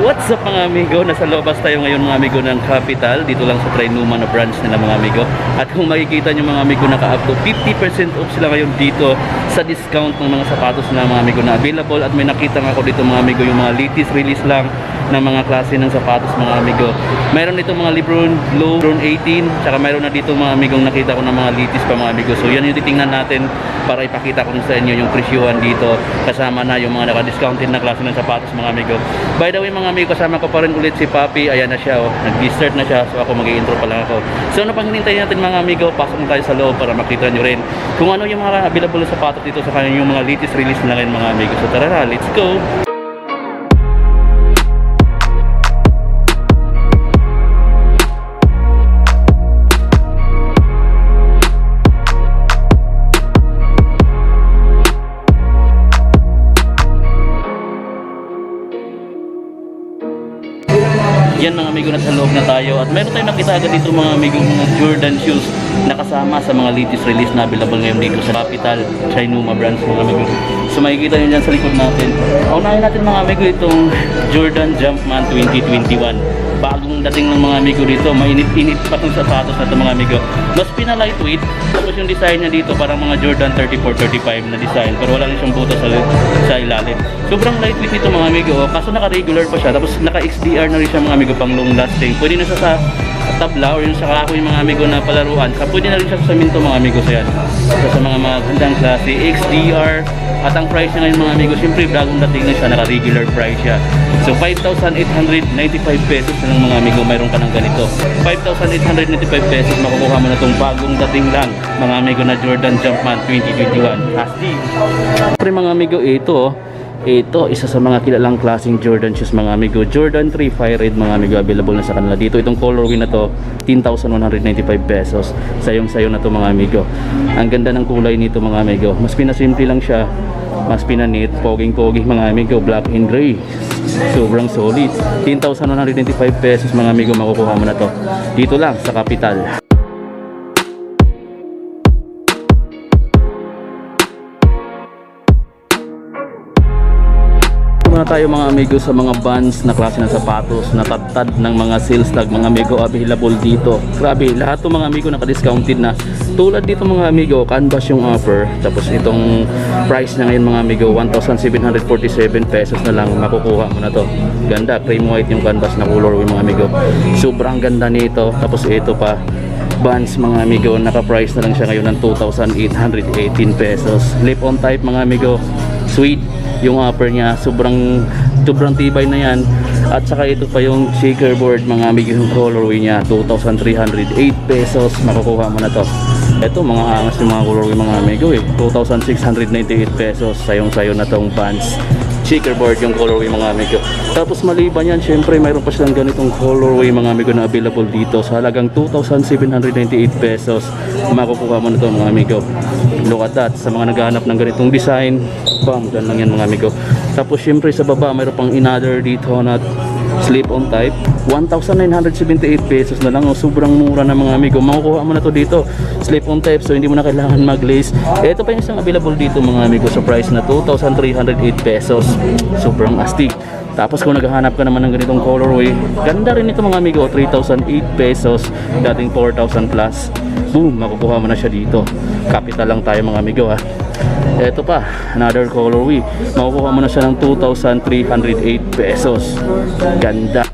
What's up mga amigo? Nasa lobas tayo ngayon mga amigo ng Capital. Dito lang sa Trinuma na branch nila mga amigo. At kung makikita nyo mga amigo, naka-up to 50% off sila ngayon dito sa discount ng mga sapatos na mga amigo na available. At may nakita nga ako dito mga amigo, yung mga latest release lang ng mga klase ng sapatos mga amigo. Mayroon dito mga Lebron Low, Lebron 18, tsaka mayroon na dito mga amigong nakita ko ng mga latest pa mga amigo. So yan yung titingnan natin para ipakita ko sa inyo yung presyuhan dito. Kasama na yung mga naka-discounted na klase ng sapatos mga amigo. By the way mga amigo, kasama ko pa rin ulit si Papi. Ayan na siya, oh. Nag-start na siya. So ako mag-i-intro pa lang ako. So ano pang hinintay natin mga amigo, pasok na tayo sa loob para makita nyo rin kung ano yung mga available na sapatos dito sa kanya, yung mga latest release na ngayon mga amigo. So tara na, let's go! Yan mga amigo, nasa loob na tayo at meron tayong nakita agad dito mga amigo, mga Jordan shoes na kasama sa mga latest release na available ngayon dito sa Capital Trinuma branch mga amigo. So makikita nyo dyan sa likod natin. Unahin natin mga amigo itong Jordan Jumpman 2021. Bagong dating ng mga amigo dito, mainit-init pa itong sapatos na ito mga amigo. Mas pina-lightweight, tapos yung design niya dito parang mga Jordan 34-35 na design, pero wala rin siyang buto sa ilalim. Sobrang lightweight nito mga amigo, kaso naka-regular pa siya, tapos naka-XDR na rin siya mga amigo pang long lasting. Pwede na siya sa tabla or yung sa kahoy mga amigo na palaruan, pwede na rin siya sa minto mga amigo. So yan, sa mga magandang klase, XDR. At ang price niya ngayon mga amigo, siyempre bagong dating na siya, naka-regular price siya. So 5,895 pesos na lang mga amigo, mayroon ka ng ganito. 5,895 pesos, makukuha mo na itong bagong dating lang mga amigo na Jordan Jumpman 2021. Asti! Siyempre mga amigo, ito, isa sa mga kilalang klaseng Jordan shoes mga amigo. Jordan 3 Fire Red mga amigo, available na sa kanila dito. Itong colorway na to, 10,195 pesos. Sayong-sayo na to mga amigo. Ang ganda ng kulay nito mga amigo. Mas pinasimple lang siya, mas pinanit, poging-poging mga amigo, black and gray. Sobrang solid. 10,195 pesos mga amigo, makukuha mo na to dito lang sa Capital. Na tayo mga amigo sa mga Vans na klase ng sapatos na tad ng mga sales tag mga amigo, available dito. Grabe, lahat ng mga amigo naka-discounted na. Tulad dito mga amigo, canvas yung offer, tapos itong price na ngayon mga amigo, 1,747 pesos na lang, makukuha mo na to. Ganda, cream white yung canvas na colorway mga amigo. Sobrang ganda nito. Tapos ito pa, Vans mga amigo, naka-price na lang siya ngayon ng 2,818 pesos. Slip on type mga amigo, sweet yung upper niya, sobrang tibay na yan. At saka ito pa yung checkerboard mga amigo, yung colorway niya, 2,308 pesos, makukuha mo na to. Ito mga angas yung mga colorway mga amigo 2,698 pesos, sayong-sayo na tong Vans checkerboard yung colorway mga amigo. Tapos maliban yan, syempre mayroon pa silang ganitong colorway mga amigo na available dito sa halagang 2,798 pesos, makukuha mo na to mga amigo. Look at that, sa mga naghahanap ng ganitong design, bam, dyan lang yan mga amigo. Tapos syempre sa baba mayroon pang another dito na slip on type, 1,978 pesos na lang. Sobrang mura na mga amigo, makukuha mo na to dito, slip on type, so hindi mo na kailangan mag-lace. Ito pa yung isang available dito mga amigo sa price na 2,308 pesos, sobrang astig. Tapos kung naghahanap ka naman ng ganitong colorway, ganda rin ito mga amigo, 3,008 pesos, dating 4,000 plus. Boom, makukuha mo na siya dito. Capital lang tayo mga amigo ha. Ito pa, another colorway, makukuha mo na siya ng 2,308 pesos. Ganda.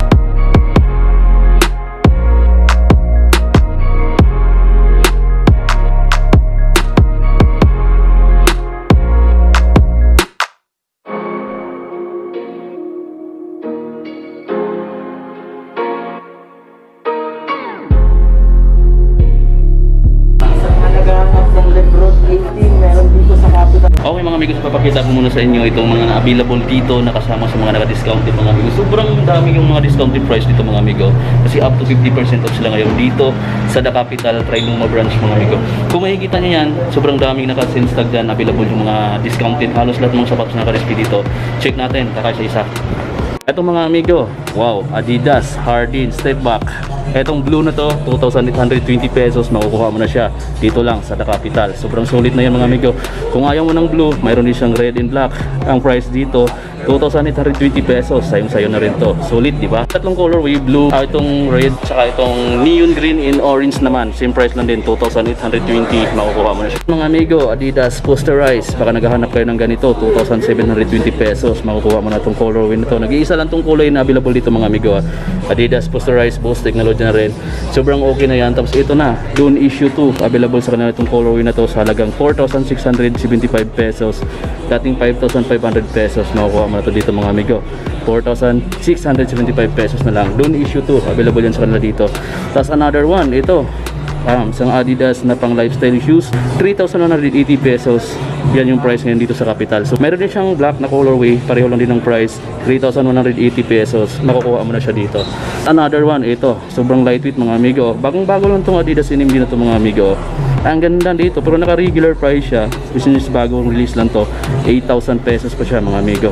Okay mga amigos, papakita ko muna sa inyo itong mga na-available dito na kasama sa mga naka-discounted mga amigos. Sobrang dami yung mga discounted price dito mga amigo, kasi up to 50% off sila ngayon dito sa The Capital Trinuma branch mga amigo. Kung makikita nyo yan, sobrang daming naka-sales tag dyan, available yung mga discounted, halos lahat ng mga sapatos na naka-display dito. Check natin, isa-isa. Itong mga amigo, wow, Adidas, Hardin, Step Back. Etong blue na to, 2,820 pesos, makukuha mo na siya dito lang sa The Capital. Sobrang sulit na yan mga amigo. Kung ayaw mo ng blue, mayroon din siyang red and black. Ang price dito, 2,820 pesos. Sayong-sayo na rin to. Sulit, di ba? Tatlong colorway, blue, itong red, saka itong neon green and orange naman. Same price lang din, 2,820. Makukuha mo na siya. Mga amigo, Adidas Posterize. Baka naghahanap kayo ng ganito, 2,720 pesos. Makukuha mo na itong colorway na to. Nag-iisa lang itong kulay na available dito mga amigo. Adidas Posterize, Boost Technology na rin. Sobrang okay na yan. Tapos ito na, Dune Issue 2. Available sa kanila itong colorway na to sa halagang 4,675 pesos. Dating 5,500 pesos. Makukuha mo na to dito mga amigo. 4,675 pesos na lang. Dune Issue 2. Available yan sa kanila dito. Tapos another one, ito. Isang Adidas na pang lifestyle shoes, 3,180 pesos. Yan yung price ngayon dito sa Capital. So meron din siyang black na colorway, pareho lang din ng price, 3,180 pesos. Makukuha mo na siya dito. Another one, ito, sobrang lightweight mga amigo. Bagong-bago lang itong Adidas Denim din na ito mga amigo. Ang ganda dito, pero naka-regular price siya. Business bagong release lang to, 8,000 pesos pa siya mga amigo.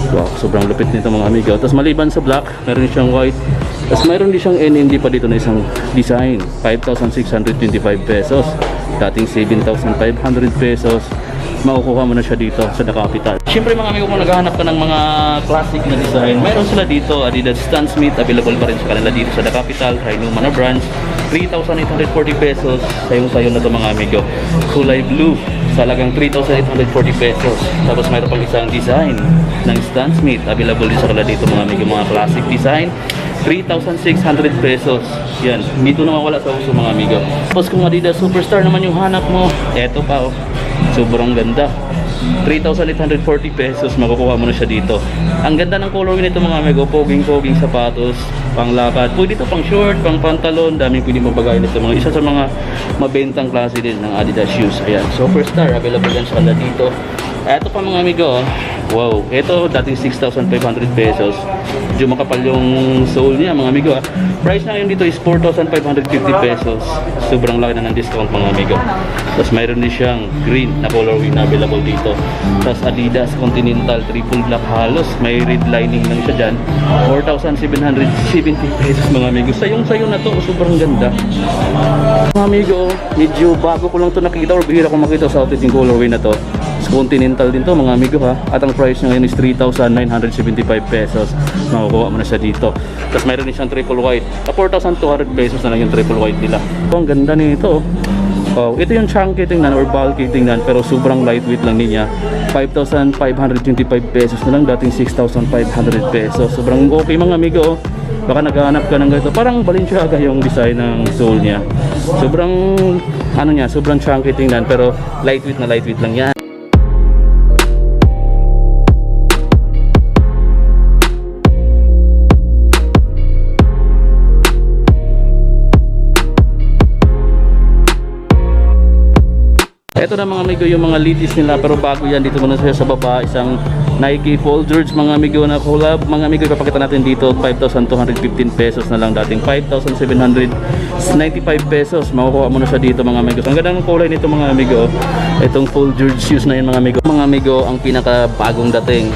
Wow, sobrang lupit nito mga amigo. Tapos maliban sa black, meron siyang white. Tapos mayroon din siyang NND pa dito na isang design, 5,625 pesos. Dating 7,500 pesos. Makukuha mo na siya dito sa The Capital. Siyempre mga amigo, kung naghahanap ka ng mga classic na design, mayroon sila dito. Adidas Stan Smith, available pa rin sa kanila dito sa The Capital. Rhino na branch, 3,840 pesos. Sayong-sayo na ito mga amigo. Kulay blue, sa halagang 3,840 pesos. Tapos mayroon pang isang design ng Stan Smith, available din sa kanila dito mga amigo. Mga classic design, 3,600 pesos. Yan, dito na mawala sa uso mga amigo. Tapos kung Adidas Superstar naman yung hanap mo, eto pa oh. Sobrang ganda. 3,840 pesos, makukuha mo na siya dito. Ang ganda ng colorway nito mga amigo, poging-poging sapatos, panglakad. Pwede ito pang short, pang pantalon, daming pwede mabagay nito. Mga isa sa mga mabentang klase din ng Adidas shoes. Ayan, Superstar, available yan sa kanila dito. Eto pa mga amigo, wow, ito dating 6,500 pesos. Medyo makapal yung sole niya mga amigo. Price na ngayon dito is 4,550 pesos. Sobrang laki na ng discount mga amigo. Tapos mayroon din siyang green na colorway na available dito. Tapos Adidas Continental Triple Black halos, may red lining lang siya dyan, 4,770 pesos mga amigo. Sayong-sayo na to, sobrang ganda mga amigo. Medyo bago ko lang to nakita or bihira ko makita sa outfit yung colorway na to. Continental din to mga amigo ha. At ang price niya ngayon is 3,975 pesos. Makukuha mo na siya dito. Tapos mayroon din siyang triple white. 4,200 pesos na lang yung triple white nila. Ang ganda nito. Oh, ito yung chunky tingnan or bulky tingnan, pero sobrang lightweight lang niya. 5,525 pesos na lang, dating 6,500 pesos. Sobrang okay mga amigo. Baka naghahanap ka ng ganito. Parang Balenciaga yung design ng sole niya. Sobrang ano niya, sobrang chunky tingnan, pero lightweight na lightweight lang yan. Ito na mga amigo yung mga litis nila, pero bago yan, dito muna siya sa baba, isang Nike Folgers mga amigo na collab. Mga amigo, ipapakita natin dito 5,215 pesos na lang, dating 5,795 pesos. Makukuha mo na siya dito mga amigo. Ang ganda ng kulay nito mga amigo, itong Folgers shoes na yun mga amigo. Mga amigo, ang pinaka bagong dating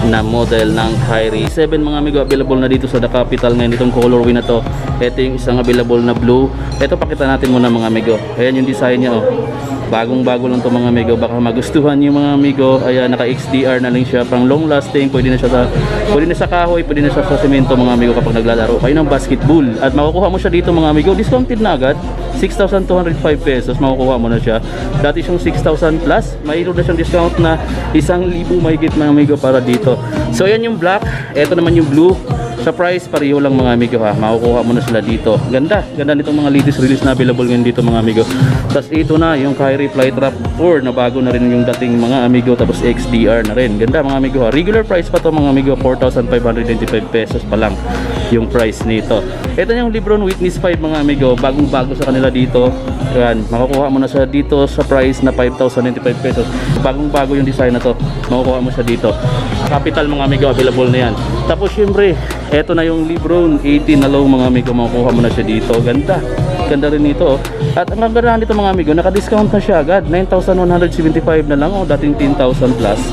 na model ng Kyrie 7 mga amigo, available na dito sa The Capital ngayon itong colorway na to. Ito yung isang available na blue. Ito pakita natin muna mga amigo. Ayan yung design niya oh. Bagong-bago lang to mga amigo, baka magustuhan yung mga amigo. Ayan, naka XDR na lang siya, pang long lasting. Pwede na siya sa kahoy, pwede na siya sa semento mga amigo kapag naglalaro kayo ng basketball. At makukuha mo siya dito mga amigo, discounted na agad, 6,205 pesos. Makukuha mo na siya. Dati siyang 6,000 plus, mayroon na siyang discount na 1,000 mahigit mga amigo para dito. So ayan yung black, eto naman yung blue. Sa price, pareho lang mga amigo ha. Makukuha mo na sila dito. Ganda nitong mga latest release na available ngayon dito mga amigo. Tapos ito na yung Kyrie Flytrap 4 na bago na rin yung dating mga amigo. Tapos XDR na rin. Ganda mga amigo ha. Regular price pa to mga amigo, 4,595 pesos pa lang yung price nito. Ito yung Lebron Witness 5 mga amigo. Bagong bago sa kanila dito. Yan, makukuha mo na siya dito sa price na 5,095 pesos. Bagong bago yung design na to. Makukuha mo siya dito. Capital mga amigo, available na yan. Tapos syempre, eto na yung Lebron 18 na low mga amigo, makukuha mo na siya dito. Ganda rin ito. At ang ganda nito mga amigo, naka-discount na siya agad, 9,175 na lang o dating 10,000 plus.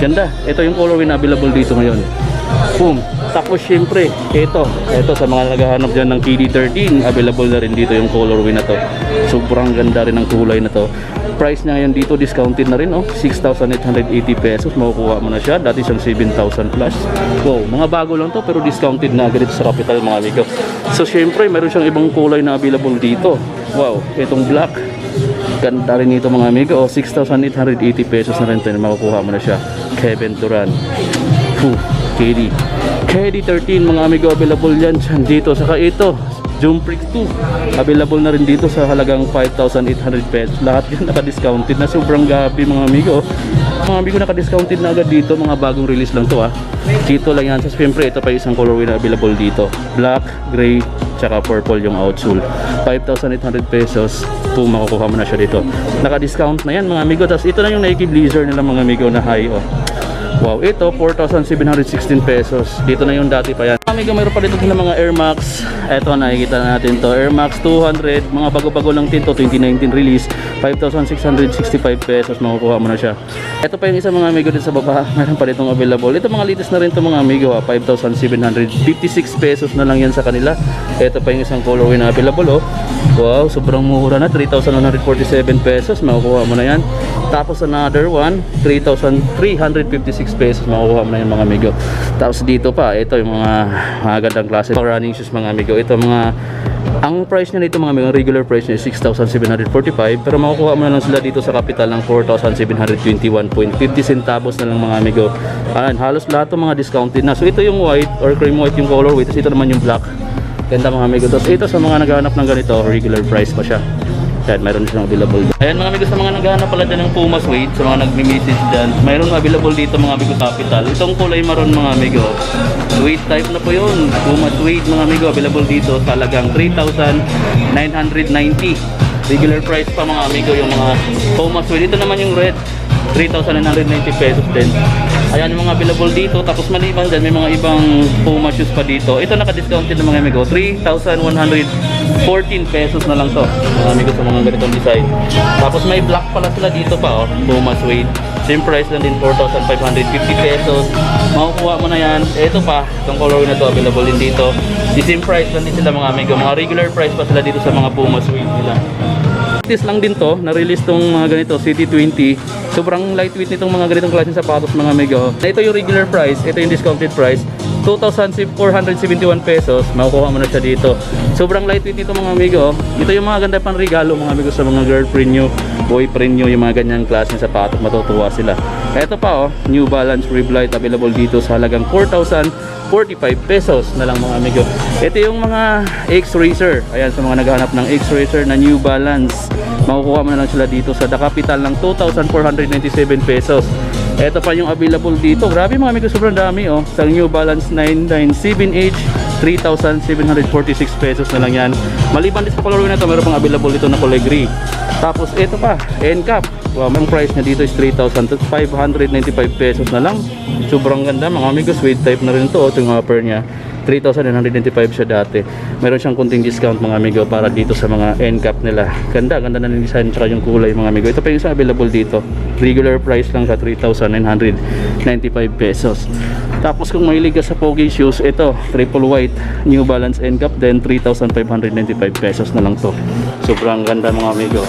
Ganda. Ito yung colorway na available dito ngayon. Boom. Tapos syempre, ito sa mga naghahanap dyan ng KD13, available na rin dito yung colorway na to. Sobrang ganda rin ng kulay na to. Price niya ngayon dito discounted na rin, oh. 6,880 pesos makukuha mo na siya. Dati siyang 7,000 plus. Wow, mga bago lang to pero discounted na agad sa Capital mga amigo. So syempre meron siyang ibang kulay na available dito. Wow, itong black. Ganda rin ito mga amigo, oh. 6,880 pesos na rin ito. Makukuha mo na siya. Kevin Durant. KD13 mga amigo, available yan dito. Saka ito Jumprix 2 available na rin dito sa halagang 5,800 pesos. Lahat yan naka-discounted na, sobrang gabi mga amigo. Mga amigo, naka-discounted na agad dito. Mga bagong release lang to Dito lang yan. So siyempre ito pa isang colorway na available dito, black, gray, tsaka purple yung outsole. 5,800 pesos kung makukuha mo na siya dito. Naka-discount na yan mga amigo. Tapos ito na yung Nike Blazer nila mga amigo na high, oh. Wow, ito 4,716 pesos. Dito na yung dati pa yan. Amigo, mayroon pa dito ng mga Air Max. Ito nakikita natin to, Air Max 200. Mga bago-bago lang din to, 2019 release. 5,665 pesos makukuha mo na siya. Ito pa yung isa mga amigo dito sa baba. Mayroon pa ditong available. Ito mga latest na rin to mga amigo, 5,756 pesos na lang yan sa kanila. Ito pa yung isang colorway na available, oh. Wow, sobrang mura na, 3,147 pesos makukuha mo na yan. Tapos another one, 3,356 pesos makukuha mo na yan mga amigo. Tapos dito pa, ito yung mga gandang klase pang running shoes mga amigo. Ito mga, ang price niya nito mga amigo, regular price niya is 6,745, pero makukuha mo na lang sila dito sa Capital ng 4,721.50 centavos na lang mga amigo. Ayan, halos lahat ng mga discounted na. So ito yung white or cream white yung colorway, tapos ito naman yung black. Ganda mga amigo. Tapos ito sa mga naghahanap ng ganito, regular price pa siya. Yan, mayroon siyang available. Ayan mga amigo, sa mga naghahanap pala dyan ng Puma Suede, sa mga nagme-message dyan, mayroon available dito mga amigo Capital. Itong kulay maroon mga amigo, suede type na po yun. Puma Suede mga amigo, available dito sa halagang 3,990. Regular price pa mga amigo yung mga Puma Suede. Ito naman yung red, 3,990 pesos din. Ayan yung mga available dito. Tapos maliban dyan, may mga ibang Puma shoes pa dito. Ito naka-discounted ng mga amigo, 3,114 pesos na lang to mga amigo sa mga ganitong design. Tapos may black pala sila dito pa, oh, Puma Suede. Same price lang din, 4,550 pesos. Makukuha mo na yan. Ito pa, itong colorway na to available din dito. The same price lang din sila mga amigo. Mga regular price pa sila dito sa mga Puma Suede nila. Latest lang din to, na-release tong mga ganito, CT20. Sobrang lightweight nitong mga ganitong klaseng sapatos mga amigo. Ito yung regular price, ito yung discounted price, 2,471 pesos. Makukuha mo na siya dito. Sobrang lightweight nito mga amigo. Ito yung mga ganda pang regalo mga amigo sa mga girlfriend nyo, boyfriend nyo, yung mga ganyang klaseng sapatos, matutuwa sila. Ito pa, oh, New Balance Riblight available dito sa halagang 4,045 pesos na lang mga amigo. Ito yung mga X-Racer. Ayan, sa mga naghahanap ng X-Racer na New Balance, makukuha mo na lang sila dito sa The Capital ng 2,497 pesos. Ito pa yung available dito. Grabe mga amigo, sobrang dami, oh. Sa New Balance 997H, 3,746 pesos na lang yan. Maliban din sa colorway na ito, meron pang available dito na kulay gray. Tapos ito pa, NCAP. Wow, ang price niya dito is 3,595 pesos na lang. Sobrang ganda mga amigo, suede type na rin ito. Ito yung upper niya, 3,995 siya dati. Meron siyang kunting discount mga amigo para dito sa mga NCAP nila. Ganda, ganda na ng design tsaka yung kulay mga amigo. Ito pa yung isang available dito. Regular price lang sa 3,995 pesos. Tapos kung mahilig ka sa pogi shoes, ito, triple white, New Balance NCAP, then 3,595 pesos na lang to. Sobrang ganda mga amigo.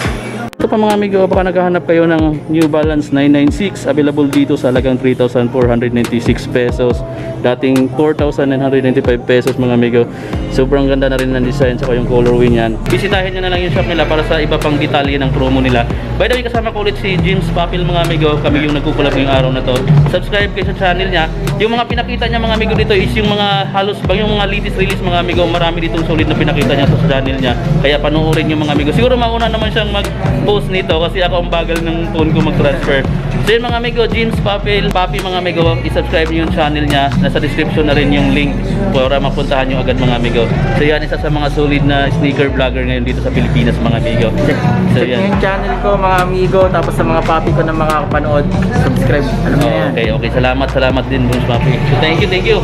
Ito pa mga amigo, baka naghahanap kayo ng New Balance 996, available dito sa halagang 3,496 pesos. Dating 4,995 pesos mga amigo. Sobrang ganda na rin ng design sa yung colorway niyan. Bisitahin nyo na lang yung shop nila para sa iba pang detalye ng promo nila. By the way, kasama ko ulit si James Papil mga amigo. Kami yung nagkukulab ngayong araw na to. Subscribe kayo sa channel niya. Yung mga pinakita niya mga amigo dito is yung mga halos bang yung mga latest release mga amigo. Marami ditong solid na pinakita niya sa channel niya. Kaya panoorin yung mga amigo. Siguro mauna naman siyang mag-post nito kasi ako ang bagal ng phone ko mag-transfer. So yun mga amigo, James Papil, Papi mga amigo, i-subscribe niyo yung channel niya. Nasa description na rin yung link para mapuntahan nyo agad mga amigo. So yan, isa sa mga solid na sneaker vlogger ngayon dito sa Pilipinas mga amigo. So check yan. yung channel ko mga amigo, tapos sa mga papi ko na mga kapanood, subscribe. Alam niyo yan. Okay. Salamat din James Papi. So thank you.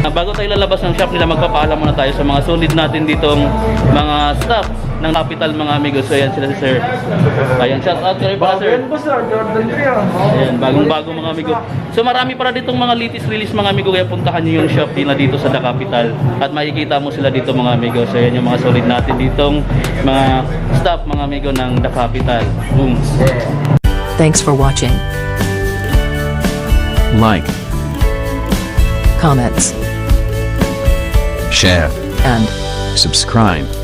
Bago tayo lalabas ng shop nila, magpapaalam muna tayo sa mga solid natin ditong mga staff ng capital mga amigo. So ayan sila si Sir. Ayan, shout out kayo pala Sir. po sir, Jordan 3 Ayan, bagong-bago mga amigo. So marami para ditong mga latest release mga amigo, kaya puntahan nyo yung shop nila dito sa The Capital at makikita mo sila dito mga amigo. So ayan yung mga solid natin ditong mga staff mga amigo ng The Capital. Boom. Thanks for watching. Like, Comments share, and subscribe.